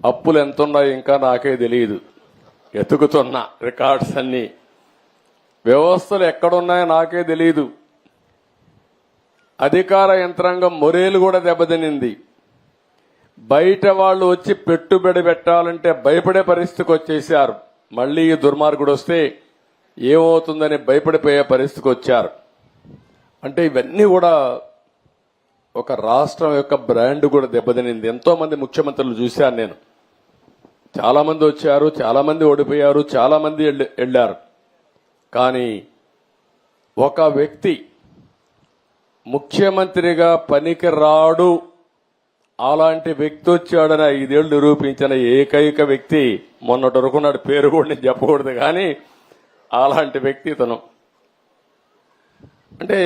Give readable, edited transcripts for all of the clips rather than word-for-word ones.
అప్పులు ఎంతున్నాయో ఇంకా నాకే తెలియదు. ఎతుకుతున్నా రికార్డ్స్ అన్ని. వ్యవస్థలు ఎక్కడున్నాయో నాకే తెలియదు. అధికార యంత్రాంగం మొరేలు కూడా దెబ్బతినింది. బయట వాళ్ళు వచ్చి పెట్టుబడి పెట్టాలంటే భయపడే పరిస్థితికి వచ్చేశారు. మళ్లీ ఈ దుర్మార్గుడు వస్తే ఏమవుతుందని భయపడిపోయే పరిస్థితికి వచ్చారు. అంటే ఇవన్నీ కూడా ఒక రాష్ట్రం యొక్క బ్రాండ్ కూడా దెబ్బతినింది. ఎంతో మంది ముఖ్యమంత్రులు చూశాను నేను. చాలా మంది వచ్చారు, చాలా మంది ఓడిపోయారు, చాలా మంది వెళ్లారు. కానీ ఒక వ్యక్తి ముఖ్యమంత్రిగా పనికి రాడు, అలాంటి వ్యక్తి వచ్చాడని 5 ఏళ్లు నిరూపించిన ఏకైక వ్యక్తి మొన్నటి వరకు నాడు పేరు కూడా నేను చెప్పకూడదు, కానీ అలాంటి వ్యక్తి ఇతను. అంటే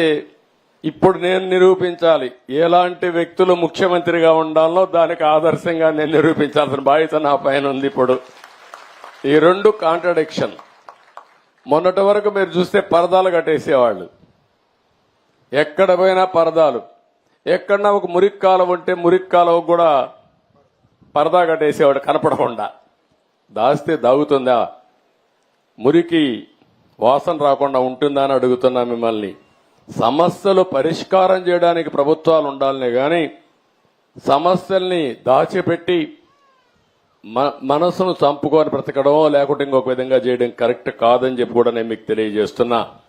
ఇప్పుడు నేను నిరూపించాలి ఎలాంటి వ్యక్తులు ముఖ్యమంత్రిగా ఉండాలో, దానికి ఆదర్శంగా నేను నిరూపించాల్సిన బాధ్యత నా పైన ఉంది. ఇప్పుడు ఈ రెండు కాంట్రడిక్షన్. మొన్నటి వరకు మీరు చూస్తే పరదాలు కట్టేసేవాళ్ళు, ఎక్కడ పోయినా పరదాలు. ఎక్కడన్నా ఒక మురికి కాలువ ఉంటే మురికి కాలువ కూడా పరదా కట్టేసేవాడు కనపడకుండా. దాస్తే దాగుతుందా? మురికి వాసన రాకుండా ఉంటుందా అని అడుగుతున్నా మిమ్మల్ని. సమస్యలు పరిష్కారం చేయడానికి ప్రభుత్వాలు ఉండాలనే గాని సమస్యల్ని దాచిపెట్టి మనసును చంపుకొని బ్రతకడం లేకుంటే ఇంకొక విధంగా చేయడం కరెక్ట్ కాదని చెప్పి కూడా నేను మీకు తెలియజేస్తున్నా.